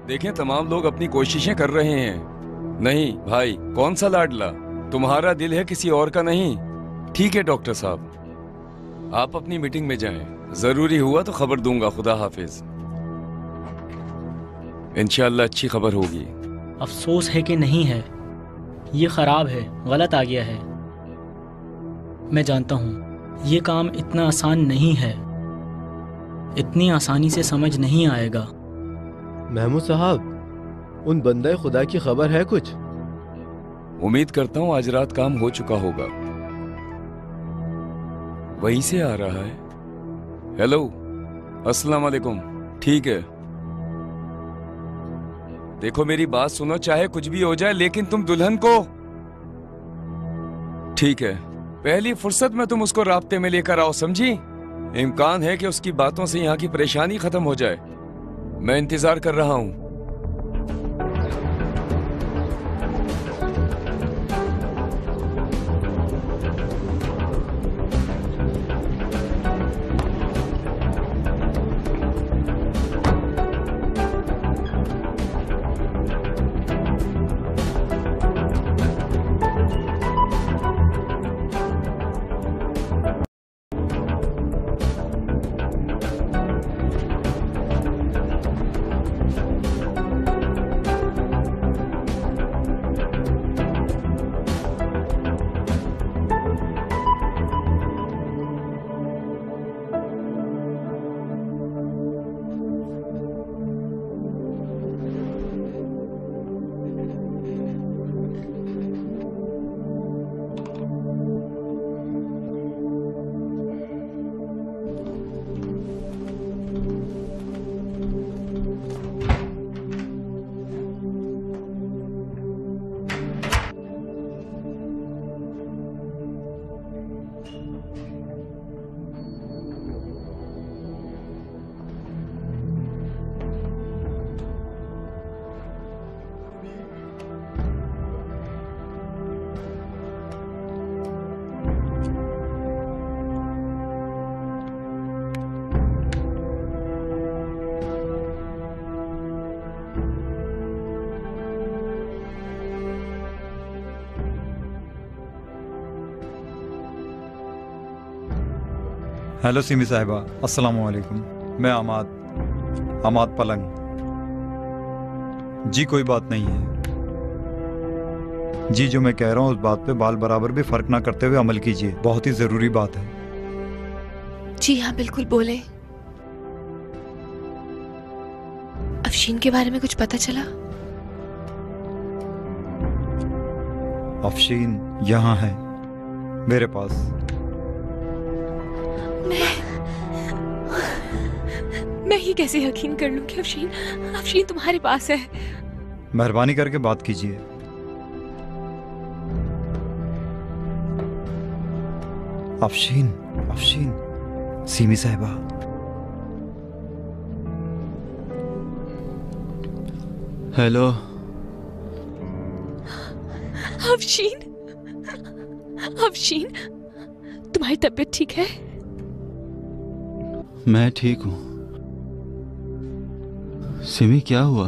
देखें, तमाम लोग अपनी कोशिशें कर रहे हैं। नहीं भाई, कौन सा लाडला? तुम्हारा दिल है किसी और का नहीं। ठीक है डॉक्टर साहब, आप अपनी मीटिंग में जाएं। जरूरी हुआ तो खबर दूंगा। खुदा हाफिज। इंशाल्लाह अच्छी खबर होगी। अफसोस है कि नहीं है, ये ख़राब है, गलत आ गया है। मैं जानता हूँ ये काम इतना आसान नहीं है, इतनी आसानी से समझ नहीं आएगा। महमूद साहब, उन बंदे खुदा की खबर है कुछ? उम्मीद करता हूँ आज रात काम हो चुका होगा। वहीं से आ रहा है। हेलो, अस्सलाम वालेकुम। ठीक है, देखो मेरी बात सुनो, चाहे कुछ भी हो जाए लेकिन तुम दुल्हन को। ठीक है, पहली फुर्सत में तुम उसको राब्ते में लेकर आओ, समझी? इम्कान है कि उसकी बातों से यहाँ की परेशानी खत्म हो जाए। मैं इंतजार कर रहा हूं। हेलो सिमी साहिबा, अस्सलाम वालेकुम। मैं अमाद पलंग। जी कोई बात नहीं है जी, जो मैं कह रहा हूँ उस बात पे बाल बराबर भी फर्क ना करते हुए अमल कीजिए, बहुत ही जरूरी बात है। जी हाँ, बिल्कुल बोले। अफशीन के बारे में कुछ पता चला? अफशीन यहाँ है मेरे पास। मैं ही कैसे यकीन कर लूं कि अफशीन तुम्हारे पास है? मेहरबानी करके बात कीजिए। अफशीन, अफशीन, सीमी साहिबा। हेलो अफशीन, अफशीन, तुम्हारी तबीयत ठीक है? मैं ठीक हूँ। सिमी, क्या हुआ?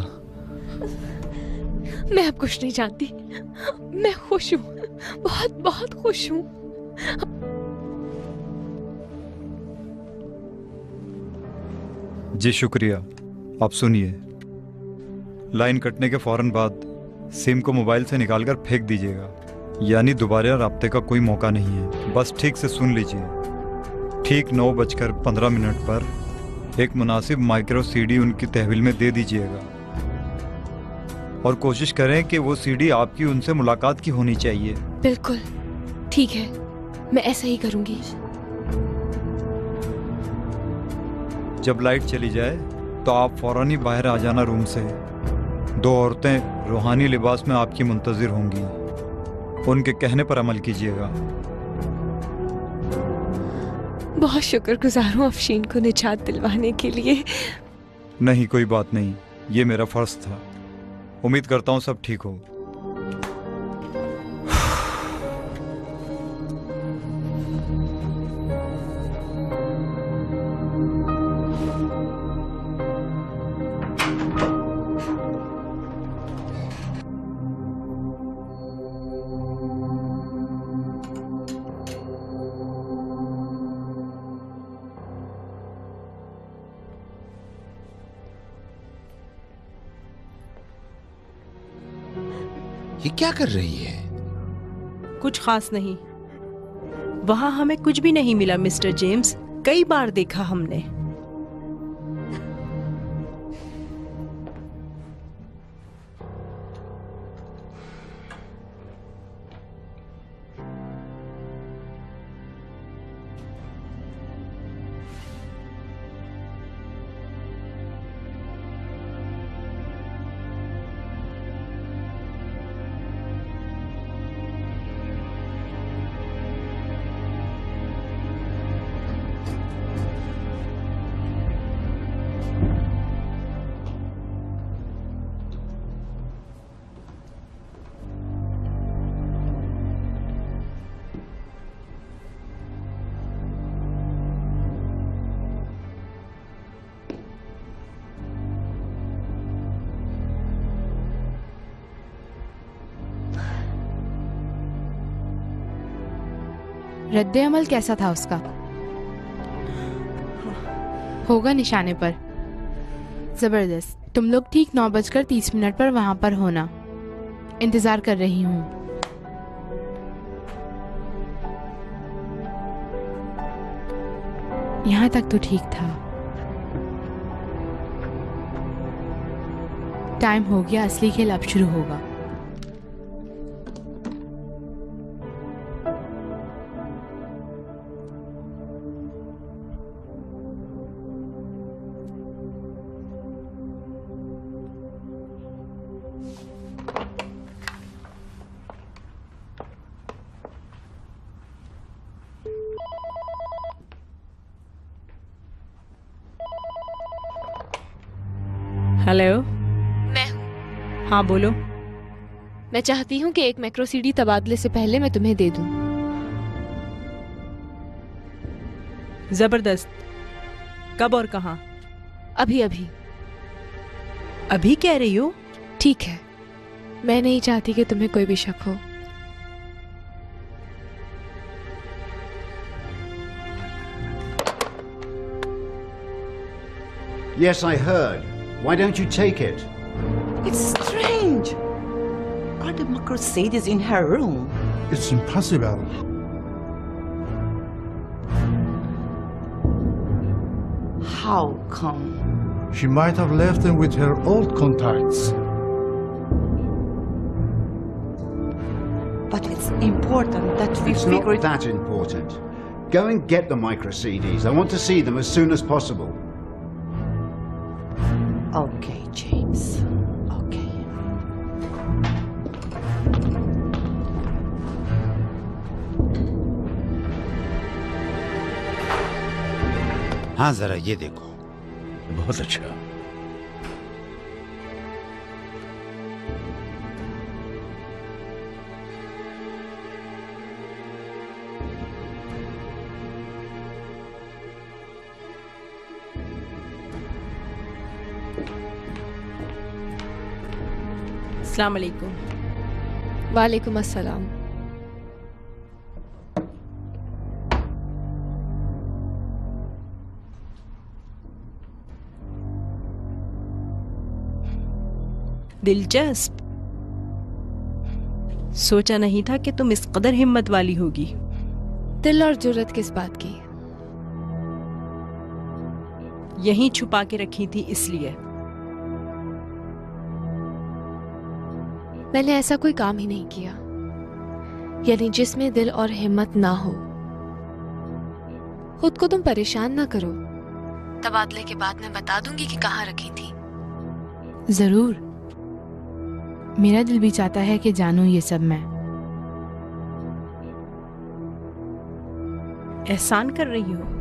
मैं अब कुछ नहीं जानती। मैं खुश हूँ, बहुत बहुत खुश हूँ। जी शुक्रिया। आप सुनिए, लाइन कटने के फौरन बाद सिम को मोबाइल से निकालकर फेंक दीजिएगा, यानी दोबारा राब्ते का कोई मौका नहीं है। बस ठीक से सुन लीजिए, ठीक 9:15 पर एक मुनासिब माइक्रो सीडी उनकी तहवील में दे दीजिएगा और कोशिश करें कि वो सीडी आपकी उनसे मुलाकात की होनी चाहिए। बिल्कुल ठीक है, मैं ऐसा ही करूंगी। जब लाइट चली जाए तो आप फौरन ही बाहर आ जाना रूम से। 2 औरतें रूहानी लिबास में आपकी मुंतजिर होंगी, उनके कहने पर अमल कीजिएगा। बहुत शुक्रगुजार हूँ अफशीन को निजात दिलवाने के लिए। नहीं, कोई बात नहीं, ये मेरा फर्ज था। उम्मीद करता हूँ सब ठीक हो। ये क्या कर रही है? कुछ खास नहीं। वहां हमें कुछ भी नहीं मिला मिस्टर जेम्स। कई बार देखा हमने। रद्द अमल कैसा था उसका? होगा निशाने पर। जबरदस्त। तुम लोग ठीक 9:30 पर वहां पर होना। इंतजार कर रही हूँ। यहाँ तक तो ठीक था। टाइम हो गया, असली खेल अब शुरू होगा। हेलो। मैं हूँ। हाँ बोलो। मैं चाहती हूँ कि एक मैक्रो सीडी तबादले से पहले मैं तुम्हें दे दूँ। जबरदस्त। कब और कहाँ? अभी अभी। अभी कह रही हो? ठीक है, मैं नहीं चाहती कि तुम्हें कोई भी शक हो। Yes, I heard. Why don't you take it? It's strange. Are the Macrocades in her room? It's impossible. How come? She might have left them with her old contacts. But it's important that we It's figure not that important. Go and get the micro CDs. I want to see them as soon as possible. Okay, James. Okay. हाँ जरा ये देखो। बहुत अच्छा। अस्सलाम वालेकुम। वालेकुम अस्सलाम। दिलचस्प। सोचा नहीं था कि तुम इस कदर हिम्मत वाली होगी। दिल और जुर्रत किस बात की? यहीं छुपा के रखी थी इसलिए। मैंने ऐसा कोई काम ही नहीं किया, यानी जिसमें दिल और हिम्मत ना हो। खुद को तुम परेशान ना करो। तबादले के बाद मैं बता दूंगी कि कहाँ रखी थी। जरूर। मेरा दिल भी चाहता है कि जानूं ये सब मैं। एहसान कर रही हो।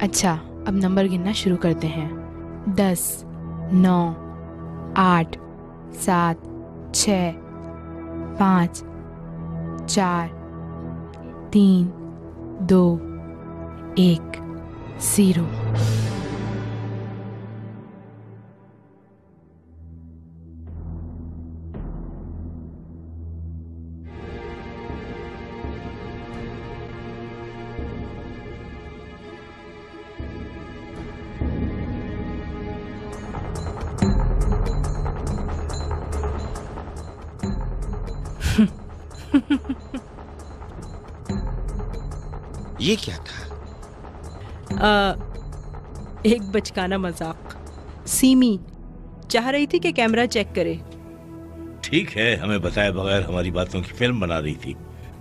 अच्छा, अब नंबर गिनना शुरू करते हैं। 10, 9, 8, 7, 6, 5, 4, 3, 2, 1, 0। ये क्या था? एक बचकाना मजाक। सीमी चाह रही थी कि कैमरा चेक करे। ठीक है, हमें बताए बगैर हमारी बातों की फिल्म बना रही थी,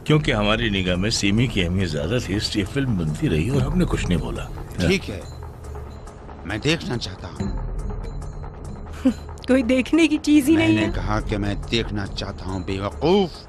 क्योंकि हमारी निगाह में सीमी की अहमियत ज्यादा थी, इसलिए फिल्म बनती रही और हमने कुछ नहीं बोला। ठीक है, मैं देखना चाहता हूँ। कोई देखने की चीज ही नहीं है। मैंने कहा कि मैं देखना चाहता हूँ, बेवकूफ।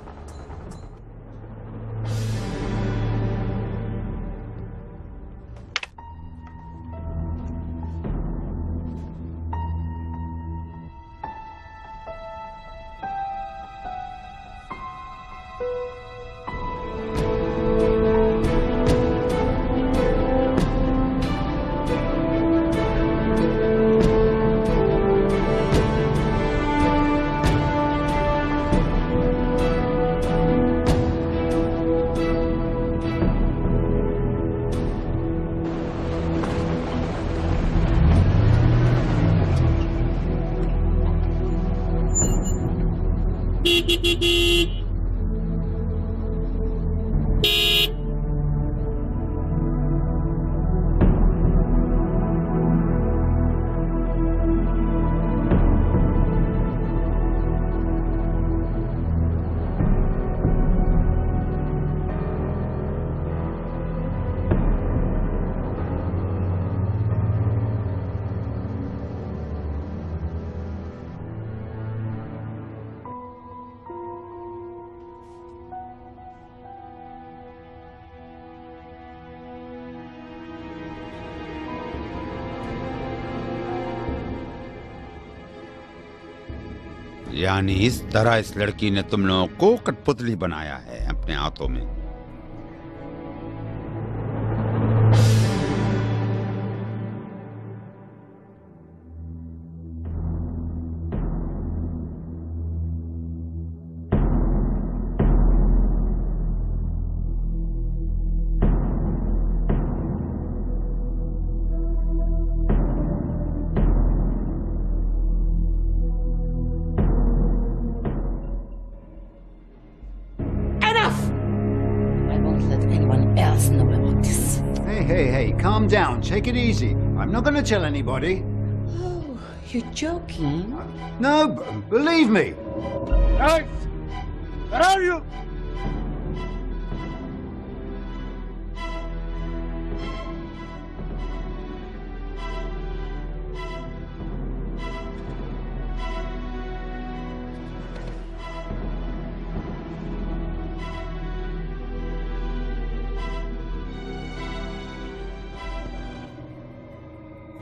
यानी इस तरह इस लड़की ने तुम लोगों को कठपुतली बनाया है अपने हाथों में। Hey, calm down. Take it easy. I'm not going to tell anybody. Oh, you're joking? No, believe me. Hey! Where are you?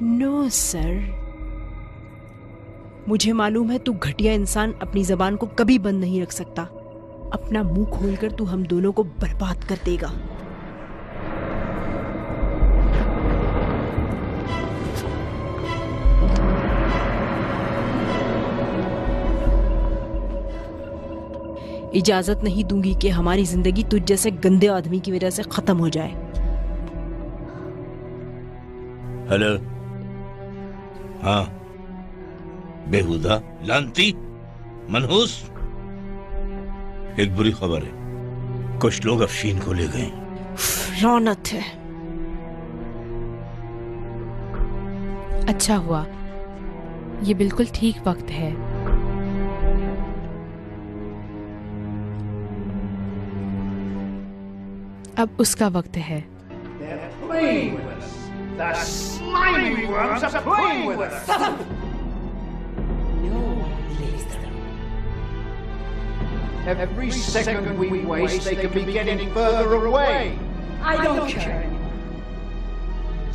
No sir, मुझे मालूम है तू घटिया इंसान अपनी जबान को कभी बंद नहीं रख सकता। अपना मुंह खोलकर तू हम दोनों को बर्बाद कर देगा। इजाजत नहीं दूंगी कि हमारी जिंदगी तुझ जैसे गंदे आदमी की वजह से खत्म हो जाए। हेलो, हाँ, बेहुदा, लानती, मनहूस। एक बुरी खबर है, कुछ लोग अफशीन को ले गए। रौनक है। अच्छा हुआ, ये बिल्कुल ठीक वक्त है। अब उसका वक्त है। The slimy worms are playing with us! No one believes them. Every second we waste, they could be getting further away. I don't care anymore.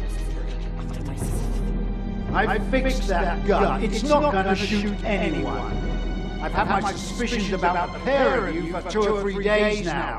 Just look after my sister. I've fixed that gun. It's not going to shoot anyone. I've had my suspicions about the pair of you for 2 or 3 days now.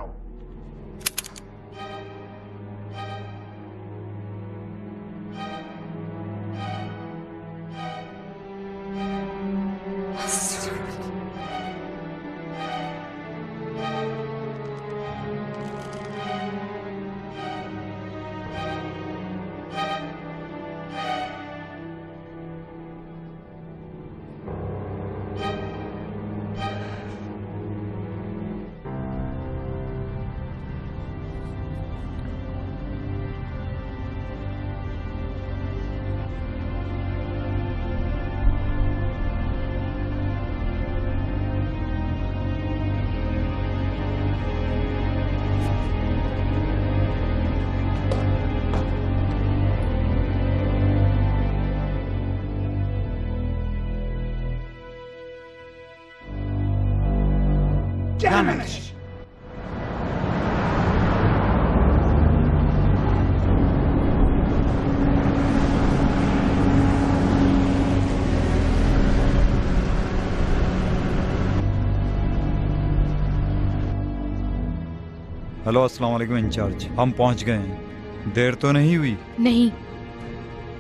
Hello, अस्सलाम वालेकुम in charge. हम पहुंच गए हैं। देर तो नहीं हुई? नहीं,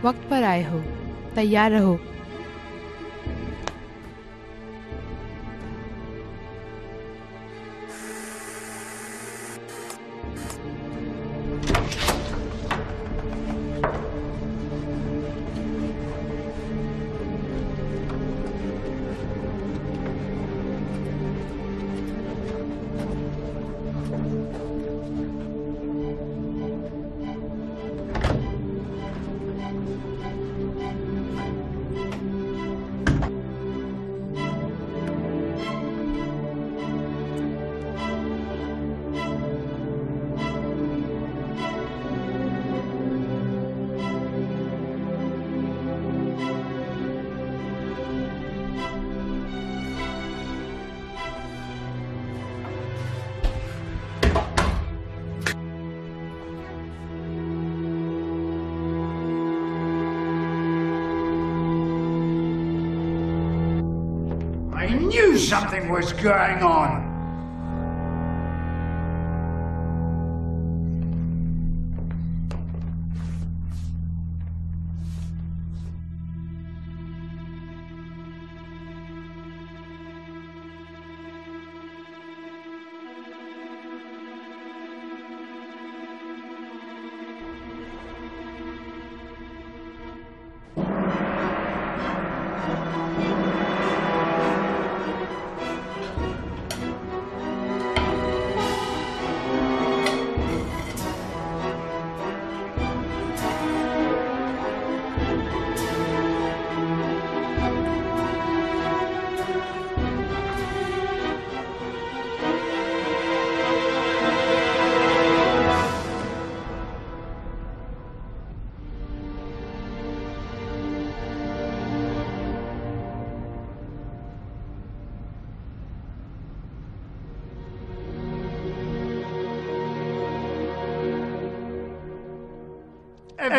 वक्त पर आए हो, तैयार रहो। I knew something was going on.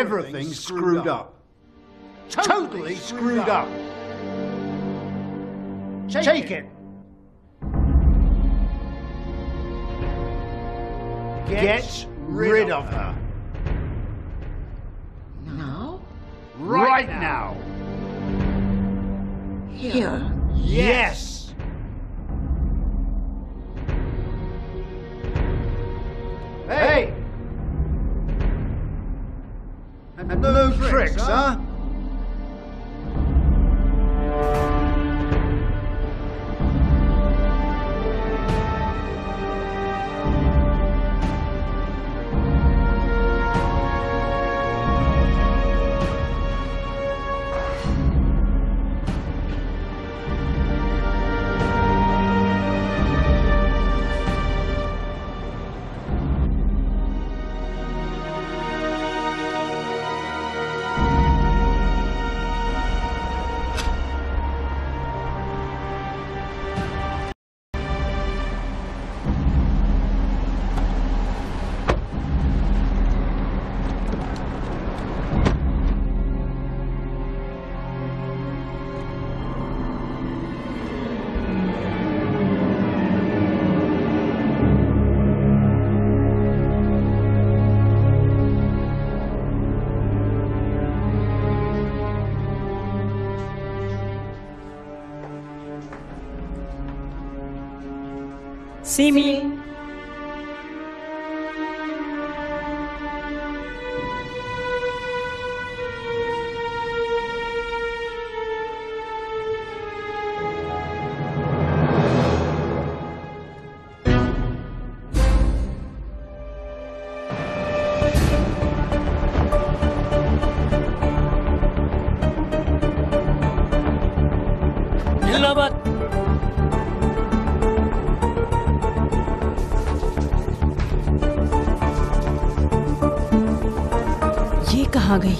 Everything's screwed up. Totally screwed up. Take it. Get rid of her. Now? Right now. Here. Yes. Hey! And no tricks, huh? Simi. Allahabad. ये कहाँ गई?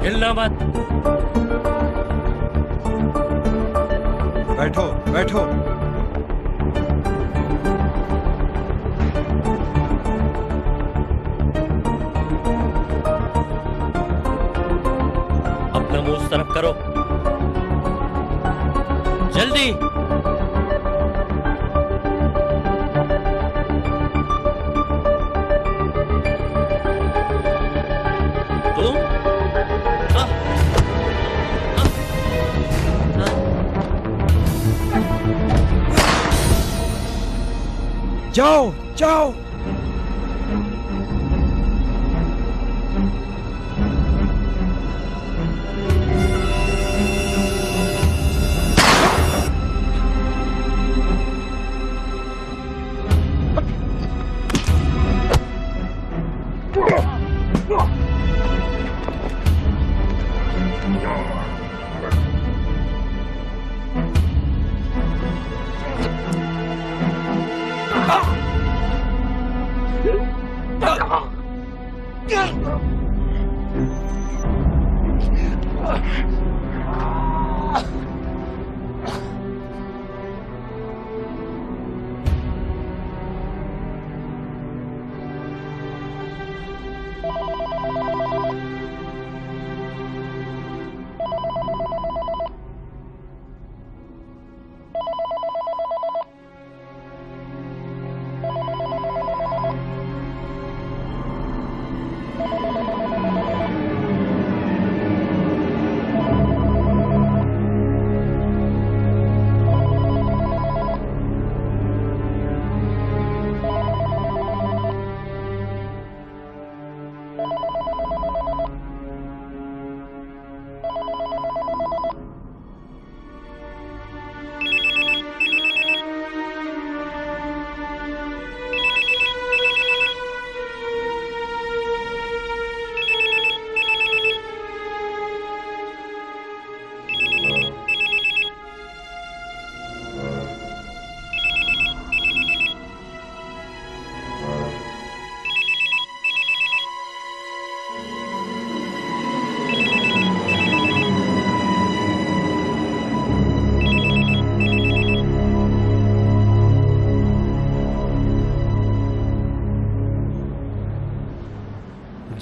इलाहाबाद। बैठो बैठो। करो, जल्दी। तुम जाओ जाओ।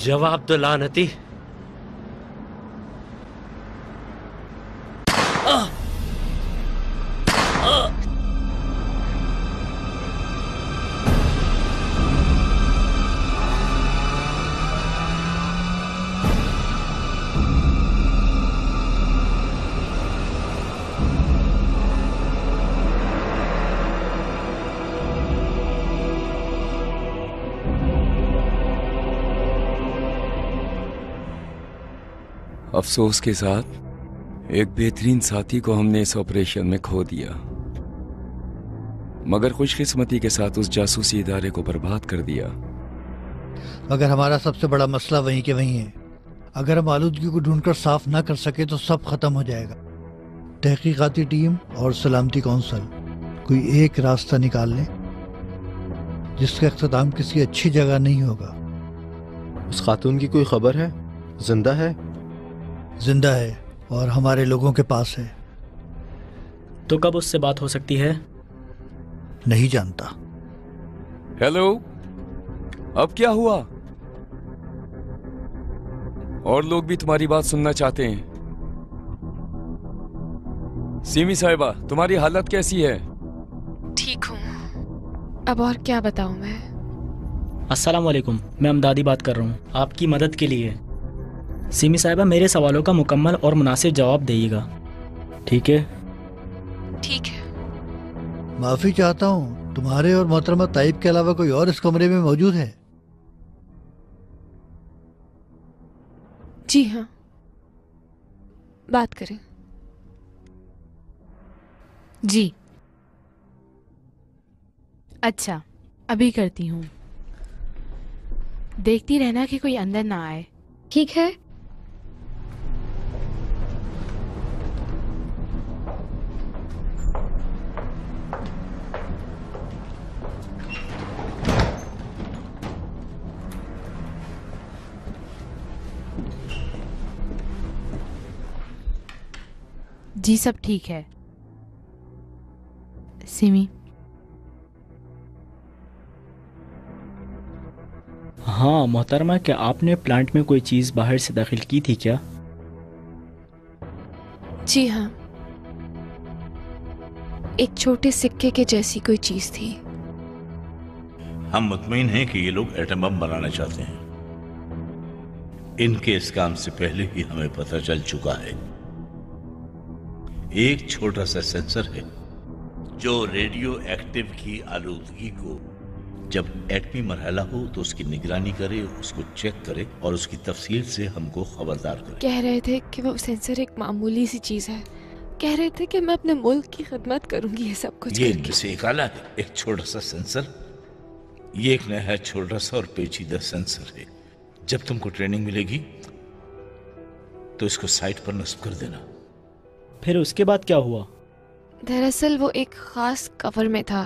जवाब दो लानती। अफसोस के साथ एक बेहतरीन साथी को हमने इस ऑपरेशन में खो दिया, मगर खुशकिस्मती के साथ उस जासूसी इदारे को बर्बाद कर दिया। अगर हमारा सबसे बड़ा मसला वहीं के वहीं है, अगर हम आलूदगी को ढूंढकर साफ ना कर सके तो सब खत्म हो जाएगा। तहकीकाती टीम और सलामती काउंसिल कोई एक रास्ता निकाल लें जिसका इख्तिताम किसी अच्छी जगह नहीं होगा। उस खातून की कोई खबर है? जिंदा है? जिंदा है और हमारे लोगों के पास है। तो कब उससे बात हो सकती है? नहीं जानता। हेलो, अब क्या हुआ? और लोग भी तुम्हारी बात सुनना चाहते हैं। सीमी साहिबा, तुम्हारी हालत कैसी है? ठीक हूँ, अब और क्या बताऊं मैं। अस्सलाम वालेकुम, मैं अमदादी बात कर रहा हूँ आपकी मदद के लिए। सीमी साहिबा, मेरे सवालों का मुकम्मल और मुनासिब जवाब देइएगा, ठीक है? ठीक है। माफी चाहता हूँ, तुम्हारे और मोहतरमा ताइब के अलावा कोई और इस कमरे में मौजूद है? जी हाँ, बात करें। जी अच्छा, अभी करती हूँ। देखती रहना कि कोई अंदर ना आए। ठीक है। जी सब ठीक है। सिमी, हाँ मोहतरमा, क्या आपने प्लांट में कोई चीज़ बाहर से दाखिल की थी क्या? जी हाँ, एक छोटे सिक्के के जैसी कोई चीज थी। हम मुतमईन हैं कि ये लोग एटम बम बनाना चाहते हैं। इनके इस काम से पहले ही हमें पता चल चुका है। एक छोटा सा सेंसर है जो रेडियो एक्टिव की आलूदगी को जब एटमी मरहला हो तो उसकी निगरानी करे, उसको चेक करे और उसकी तफसील से हमको खबरदार करे। कह रहे थे कि वो सेंसर एक मामूली सी चीज है। कह रहे थे कि मैं अपने मुल्क की खिदमत करूंगी ये सब कुछ ये करके। इनमें से एक आला है, एक छोटा सा सेंसर। ये एक नया छोटा सा और पेचीदा सेंसर है। जब तुमको ट्रेनिंग मिलेगी तो इसको साइट पर नस्ब कर देना। फिर उसके बाद क्या हुआ? दरअसल वो एक खास कवर में था।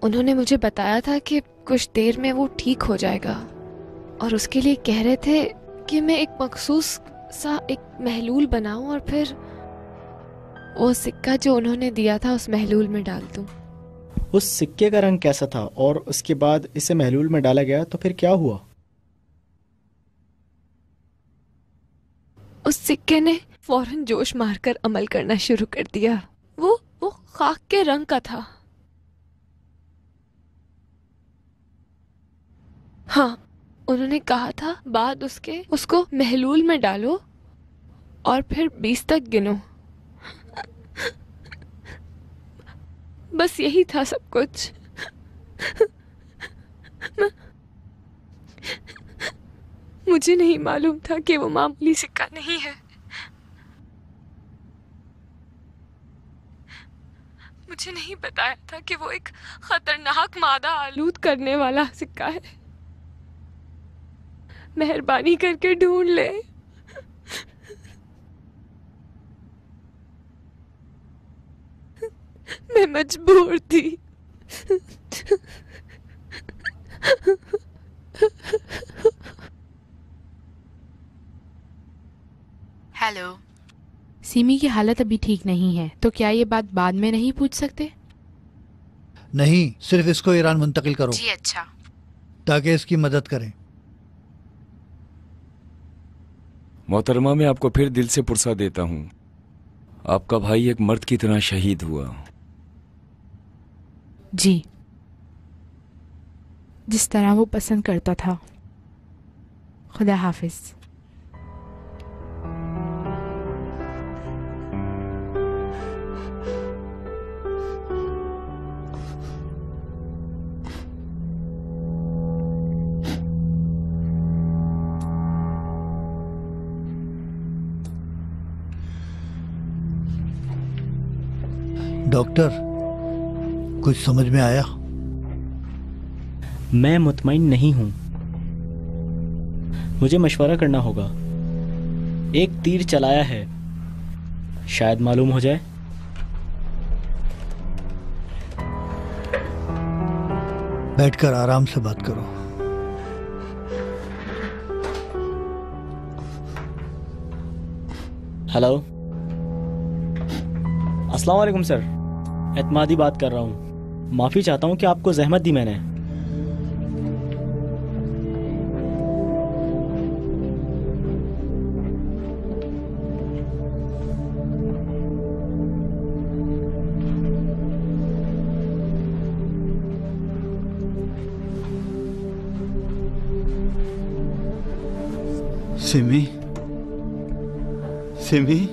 उन्होंने मुझे बताया था कि कुछ देर में वो ठीक हो जाएगा और उसके लिए कह रहे थे कि मैं एक मखसूस सा एक महलूल बनाऊं और फिर वो सिक्का जो उन्होंने दिया था उस महलूल में डाल दूं। उस सिक्के का रंग कैसा था और उसके बाद इसे महलूल में डाला गया तो फिर क्या हुआ? उस सिक्के ने फौरन जोश मारकर अमल करना शुरू कर दिया। वो खाक के रंग का था। हाँ, उन्होंने कहा था बाद उसके उसको महलूल में डालो और फिर 20 तक गिनो। बस यही था सब कुछ। मुझे नहीं मालूम था कि वो मामूली सिक्का नहीं है। मुझे नहीं बताया था कि वो एक खतरनाक मादा आलूद करने वाला सिक्का है। मेहरबानी करके ढूंढ ले। मैं मजबूर थी। हेलो। सिमी की हालत अभी ठीक नहीं है, तो क्या ये बात बाद में नहीं पूछ सकते? नहीं, सिर्फ इसको ईरान मुंतकिल करो। जी अच्छा। ताकि इसकी मदद करें। मोहतरमा, मैं आपको फिर दिल से पुरसा देता हूँ। आपका भाई एक मर्द की तरह शहीद हुआ। जी, जिस तरह वो पसंद करता था। खुदा हाफिज। डॉक्टर, कुछ समझ में आया? मैं मुतमईन नहीं हूं। मुझे मशवरा करना होगा। एक तीर चलाया है, शायद मालूम हो जाए। बैठकर आराम से बात करो। हेलो, अस्सलाम वालेकुम सर। एतमादी बात कर रहा हूँ। माफ़ी चाहता हूँ कि आपको जहमत दी मैंने। सिमी, सिमी,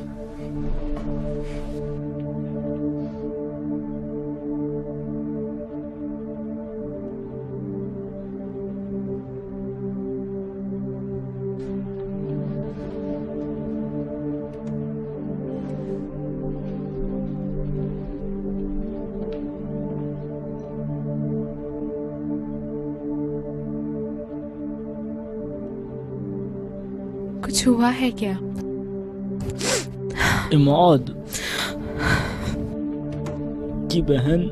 कुछ हुआ है क्या? इमाद की बहन।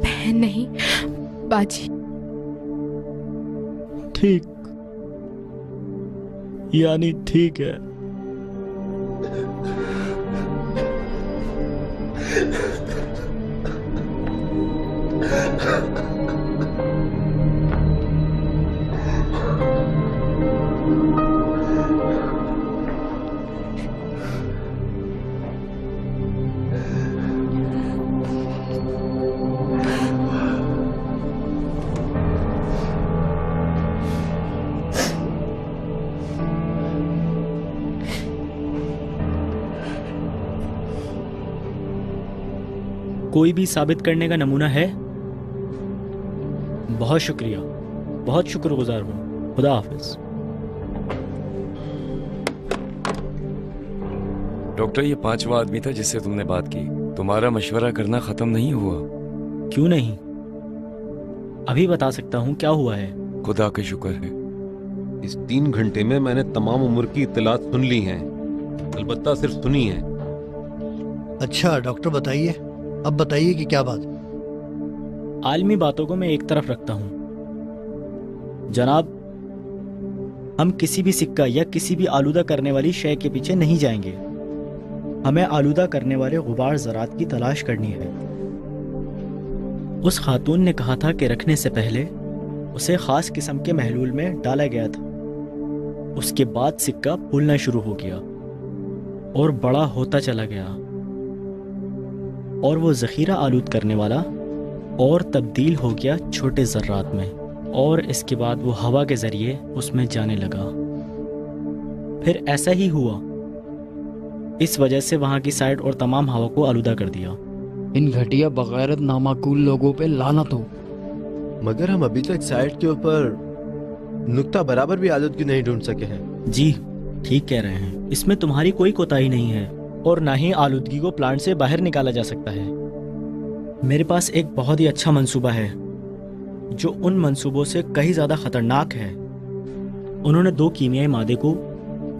बहन नहीं, बाजी। ठीक, यानी ठीक है। कोई भी साबित करने का नमूना है? बहुत शुक्रिया, बहुत शुक्रगुजार हूँ। खुदा हाफिज। डॉक्टर, ये 5वां आदमी था जिससे तुमने बात की। तुम्हारा मशवरा करना खत्म नहीं हुआ? क्यों नहीं, अभी बता सकता हूँ क्या हुआ है। खुदा का शुक्र है। इस 3 घंटे में मैंने तमाम उम्र की इत्तलात सुन ली हैं, अलबत्ता सिर्फ सुनी है। अच्छा डॉक्टर बताइए, अब बताइए कि क्या बात। आलमी बातों को मैं एक तरफ रखता हूँ जनाब, हम किसी भी सिक्का या किसी भी आलूदा करने वाली शय के पीछे नहीं जाएंगे। हमें आलूदा करने वाले गुबार ज़रात की तलाश करनी है। उस खातून ने कहा था कि रखने से पहले उसे खास किस्म के महलूल में डाला गया था। उसके बाद सिक्का फूलना शुरू हो गया और बड़ा होता चला गया और वो ज़ख़ीरा आलूद करने वाला और तब्दील हो गया छोटे ज़र्रात में, और इसके बाद वो हवा के ज़रिए उसमें जाने लगा। फिर ऐसा ही हुआ, इस वजह से वहाँ की साइड और तमाम हवा को आलूदा कर दिया। इन घटिया बगैरत नामाकूल लोगों पे लानत हो। मगर हम अभी तक साइड के ऊपर नुक्ता बराबर भी आलूदगी नहीं ढूंढ सके हैं। जी ठीक कह रहे हैं, इसमें तुम्हारी कोई कोताही नहीं है और ना ही आलूदगी को प्लांट से बाहर निकाला जा सकता है। मेरे पास एक बहुत ही अच्छा मंसूबा है जो उन मंसूबों से कहीं ज़्यादा ख़तरनाक है। उन्होंने 2 कीमियाई मादे को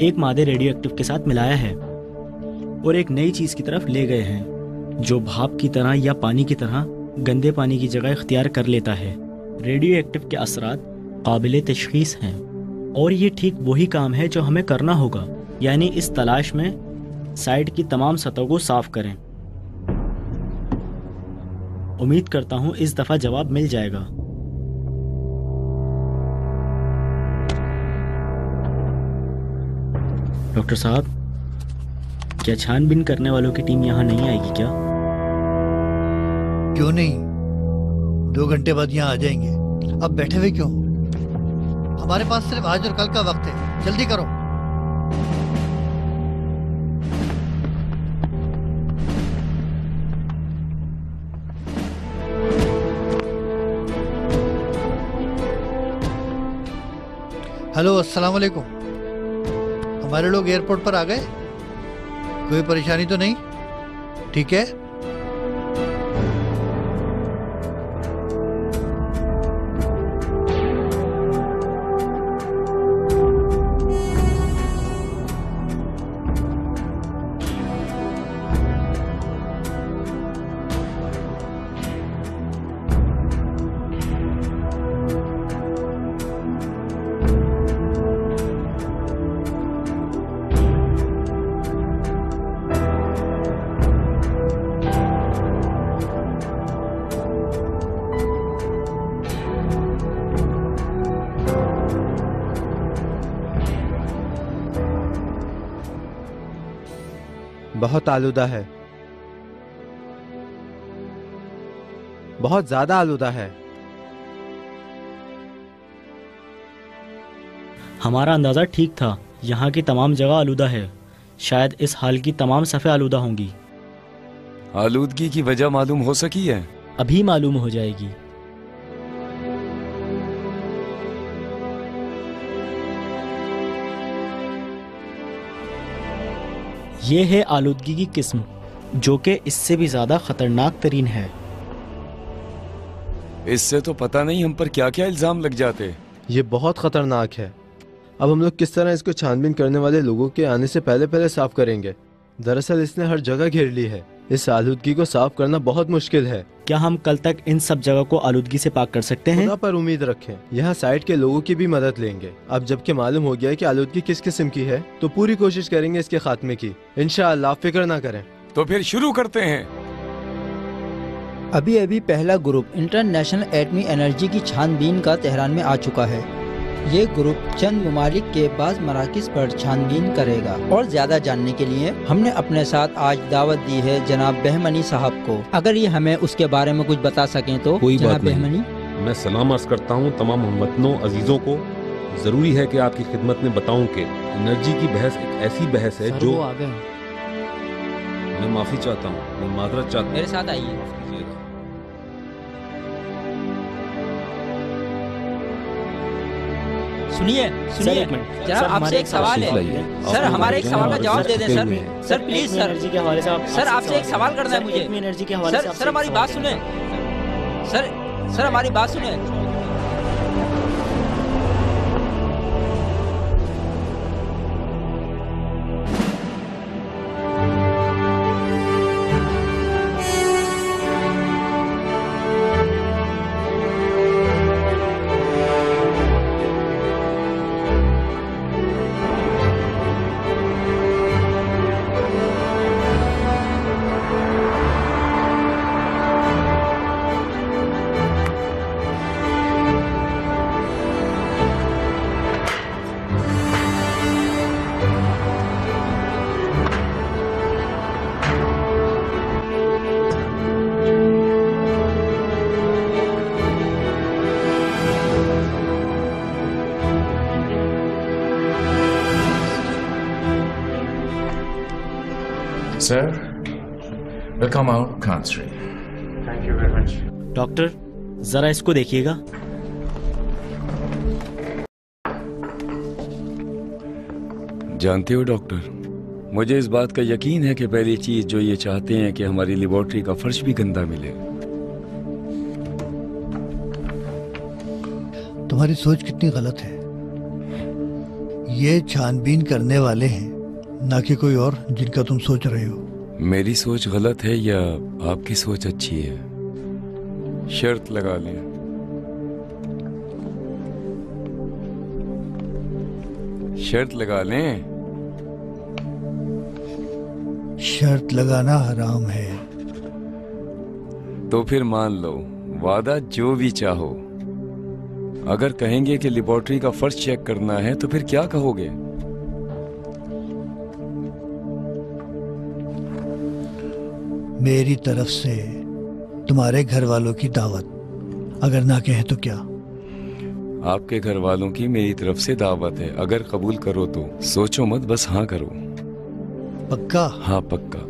एक मादे रेडियो एक्टिव के साथ मिलाया है और एक नई चीज़ की तरफ ले गए हैं जो भाप की तरह या पानी की तरह गंदे पानी की जगह इख्तियार कर लेता है। रेडियो एक्टिव के असरात काबिल तशख़ीस हैं और ये ठीक वही काम है जो हमें करना होगा, यानी इस तलाश में साइड की तमाम सतहों को साफ करें। उम्मीद करता हूँ इस दफ़ा जवाब मिल जाएगा। डॉक्टर साहब, क्या छानबीन करने वालों की टीम यहाँ नहीं आएगी क्या? क्यों नहीं, 2 घंटे बाद यहाँ आ जाएंगे। अब बैठे हुए क्यों? हमारे पास सिर्फ आज और कल का वक्त है, जल्दी करो। हेलो, अस्सलाम वालेकुम। हमारे लोग एयरपोर्ट पर आ गए? कोई परेशानी तो नहीं? ठीक है। बहुत आलूदा है, बहुत ज्यादा आलूदा है। हमारा अंदाज़ा ठीक था, यहाँ की तमाम जगह आलूदा है। शायद इस हाल की तमाम सफ़े आलूदा होंगी। आलूदगी की वजह मालूम हो सकी है? अभी मालूम हो जाएगी। ये है आलूदगी की किस्म जो कि इससे भी ज़्यादा ख़तरनाक तरीन है। इससे तो पता नहीं हम पर क्या क्या इल्ज़ाम लग जाते। ये बहुत खतरनाक है। अब हम लोग किस तरह इसको छानबीन करने वाले लोगों के आने से पहले पहले साफ करेंगे? दरअसल इसने हर जगह घेर ली है। इस आलूदगी को साफ करना बहुत मुश्किल है। क्या हम कल तक इन सब जगह को आलूदगी से पाक कर सकते हैं? खुदा पर उम्मीद रखें। यहाँ साइड के लोगों की भी मदद लेंगे। अब जबकि मालूम हो गया है कि आलूदगी किस किस्म की है, तो पूरी कोशिश करेंगे इसके खात्मे की। इंशाअल्लाह, आप फिक्र ना करें। तो फिर शुरू करते हैं। अभी अभी पहला ग्रुप इंटरनेशनल एटमी एनर्जी की छानबीन का तेहरान में आ चुका है। ये ग्रुप चंद ममालिक के बाद मराकिज़ पर छानबीन करेगा और ज्यादा जानने के लिए हमने अपने साथ आज दावत दी है जनाब बहमनी साहब को। अगर ये हमें उसके बारे में कुछ बता सकें तो। कोई जनाब बात नहीं। बहमनी, मैं सलाम अर्ज करता हूँ तमाम हमवतनों अजीजों को। जरूरी है कि आपकी खिदमत में बताऊं कि एनर्जी की बहस एक ऐसी बहस है जो मैं माफी चाहता हूँ, मैं माजरत चाहता हूँ। मेरे साथ आइए। माफ कीजिएगा। सुनिए सुनिए, जनाब आपसे एक सवाल है। सर हमारे एक सवाल का जवाब दे दें sir. Sir please sir, energy के हवाले से आप सर आपसे एक सवाल करना है मुझे। एनर्जी के हवाले से सर हमारी बात सुने। सर हमारी बात सुने। Sir, we'll come out Khan's Thank you very much. Doctor जरा इसको देखिएगा। जानते हो डॉक्टर, मुझे इस बात का यकीन है कि पहली चीज जो ये चाहते हैं कि हमारी लेबोरेटरी का फर्श भी गंदा मिले। तुम्हारी सोच कितनी गलत है। ये छानबीन करने वाले हैं, ना कि कोई और जिनका तुम सोच रहे हो। मेरी सोच गलत है या आपकी सोच अच्छी है? शर्त लगा लें। शर्त लगा लें। शर्त लगाना हराम है। तो फिर मान लो, वादा जो भी चाहो। अगर कहेंगे कि लेबोरेटरी का फर्श चेक करना है तो फिर क्या कहोगे? मेरी तरफ से तुम्हारे घर वालों की दावत। अगर ना कहें तो क्या? आपके घर वालों की मेरी तरफ से दावत है। अगर कबूल करो तो सोचो मत, बस हाँ करो। पक्का? हाँ पक्का।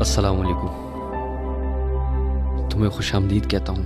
अस्सलाम वालेकुम। तुम्हें खुशामदीद कहता हूँ।